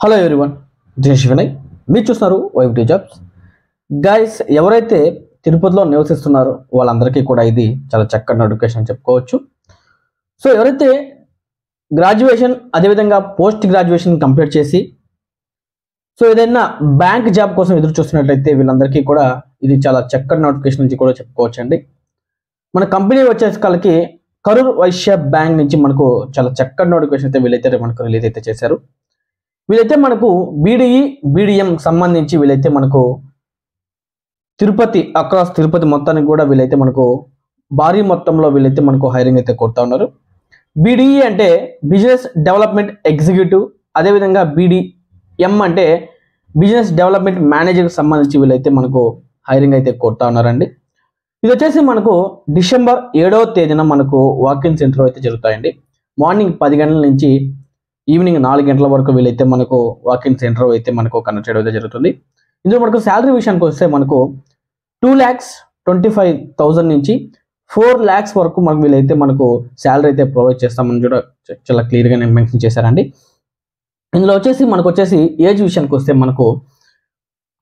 Hello everyone, Dinesh Vinay. మీరు చూస్తున్నారు వైబ్టీ jobs. Guys, ఎవరైతే తిరుపతిలో నివసిస్తున్నారో వాళ్ళందరికీ కూడా ఇది చాలా చక్కటి నోటిఫికేషన్ చెప్పుకోవచ్చు. సో ఎవరైతే గ్రాడ్యుయేషన్ అదేవిధంగా పోస్ట్ గ్రాడ్యుయేషన్ కంప్లీట్ చేసి సో ఏదైనా బ్యాంక్ జాబ్ కోసం ఎదురు చూస్తున్నట్లయితే వీళ్ళందరికీ కూడా ఇది చాలా చక్కటి నోటిఫికేషన్ నుంచి కూడా చెప్పుకోవచ్చు అండి. మన కంపెనీ వచ్చేసరికి కరూర్ వైశ్య బ్యాంక్ నుంచి మనకు చాలా చక్కటి నోటిఫికేషన్ అయితే వీళ్ళైతే మనకు రిలీజ్ అయితే చేశారు. వీళ్ళైతే మనకు బీడీఈ బీడీఎం సంబంధించి వీళ్ళైతే మనకు తిరుపతి అక్రాస్ తిరుపతి మొత్తానికి కూడా వీళ్ళైతే మనకు భారీ మొత్తంలో వీళ్ళైతే మనకు హైరింగ్ అయితే కొడతా ఉన్నారు. బీడీఈ అంటే బిజినెస్ డెవలప్మెంట్ ఎగ్జిక్యూటివ్, అదేవిధంగా బీడీఎం అంటే బిజినెస్ డెవలప్మెంట్ మేనేజర్కి సంబంధించి వీళ్ళైతే మనకు హైరింగ్ అయితే కొడతా ఉన్నారండి. ఇది వచ్చేసి మనకు డిసెంబర్ 7వ తేదీన మనకు వాకింగ్ సెంటర్ అయితే జరుగుతాయండి. మార్నింగ్ 10 గంటల నుంచి ఈవినింగ్ 4 గంటల వరకు వీళ్ళైతే మనకు వాకింగ్ సెంటర్ అయితే మనకు కండక్ట్ చేయడం అయితే జరుగుతుంది. ఇందులో మనకు శాలరీ విషయానికి వస్తే మనకు 2,25,000 నుంచి 4 lakhs వరకు మనకు వీళ్ళైతే మనకు శాలరీ అయితే ప్రొవైడ్ చేస్తామని కూడా చాలా క్లియర్గా నేను మెన్షన్ చేశారండి. ఇందులో వచ్చేసి ఏజ్ విషయానికి వస్తే మనకు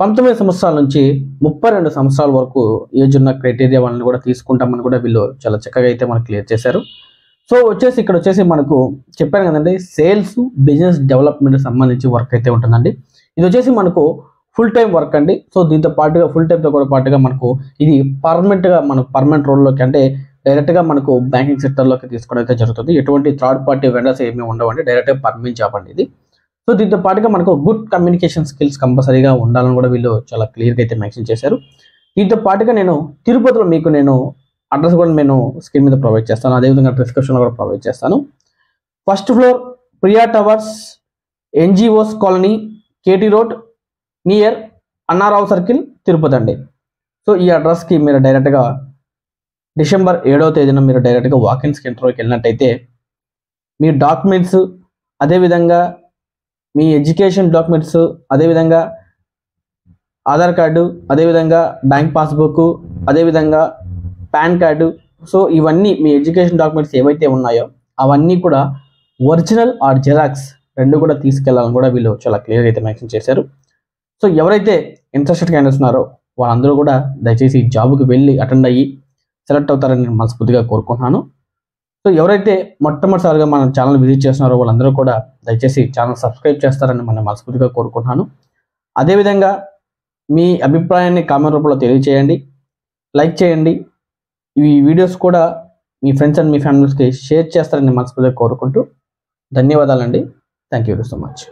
19 సంవత్సరాల నుంచి 32 సంవత్సరాల వరకు ఏజ్ ఉన్న క్రైటీరియా వాళ్ళని కూడా తీసుకుంటామని కూడా వీళ్ళు చాలా చక్కగా అయితే మనకు క్లియర్ చేశారు. సో ఇక్కడ వచ్చేసి మనకు చెప్పాను కదండి, సేల్స్ బిజినెస్ డెవలప్మెంట్ సంబంధించి వర్క్ అయితే ఉంటుందండి. ఇది వచ్చేసి మనకు ఫుల్ టైం వర్క్ అండి. సో దీంతో పాటుగా ఫుల్ టైంతో కూడా పాటుగా మనకు ఇది పర్మనెంట్ రోల్లోకి అంటే డైరెక్ట్గా మనకు బ్యాంకింగ్ సెక్టర్లోకి తీసుకోవడం అయితే జరుగుతుంది. ఎటువంటి థర్డ్ పార్టీ వెండర్స్ ఏమీ ఉండవండి, డైరెక్ట్గా పర్మనెంట్ జాబ్ అండి ఇది. సో దీంతో పాటుగా మనకు గుడ్ కమ్యూనికేషన్ స్కిల్స్ కంపల్సరీగా ఉండాలని కూడా వీళ్ళు చాలా క్లియర్గా అయితే మెన్షన్ చేశారు. దీంతో పాటుగా నేను తిరుపతిలో మీకు అడ్రస్ కూడా నేను స్క్రీన్ మీద ప్రొవైడ్ చేస్తాను, అదేవిధంగా డిస్క్రిప్షన్లో కూడా ప్రొవైడ్ చేస్తాను. First floor Priya towers, NGOs colony, KT road, near Anna Rao circle, Tirupati అండి. సో ఈ అడ్రస్కి మీరు డైరెక్ట్గా డిసెంబర్ 7వ తేదీన మీరు డైరెక్ట్గా వాకిన్స్ సెంటర్కి వెళ్ళినట్టయితే మీ డాక్యుమెంట్స్, అదేవిధంగా మీ ఎడ్యుకేషన్ డాక్యుమెంట్స్, అదేవిధంగా ఆధార్ కార్డు, అదేవిధంగా బ్యాంక్ పాస్బుక్, అదేవిధంగా పాన్ కార్డు, సో ఇవన్నీ మీ ఎడ్యుకేషన్ డాక్యుమెంట్స్ ఏవైతే ఉన్నాయో అవన్నీ కూడా ఒరిజినల్ ఆర్ జెరాక్స్ రెండు కూడా తీసుకెళ్లాలని కూడా వీళ్ళు చాలా క్లియర్గా అయితే మెన్షన్ చేశారు. సో ఎవరైతే ఇంట్రెస్టెడ్ క్యాండిడేట్స్ ఉన్నారో వాళ్ళందరూ కూడా దయచేసి ఈ జాబ్కి వెళ్ళి అటెండ్ అయ్యి సెలెక్ట్ అవుతారని నేను మనస్ఫూర్తిగా కోరుకుంటున్నాను. సో ఎవరైతే మొట్టమొదటిసారిగా మన ఛానల్ విజిట్ చేస్తున్నారో వాళ్ళందరూ కూడా దయచేసి ఛానల్ సబ్స్క్రైబ్ చేస్తారని మనం మనస్ఫూర్తిగా కోరుకుంటున్నాను. అదేవిధంగా మీ అభిప్రాయాన్ని కామెంట్ రూపంలో తెలియచేయండి, లైక్ చేయండి. ఈ వీడియోస్ కూడా మీ ఫ్రెండ్స్ అండ్ మీ ఫ్యామిలీస్కి షేర్ చేస్తారని మనస్ఫూర్తిగా కోరుకుంటూ ధన్యవాదాలండి. Thank you very so much.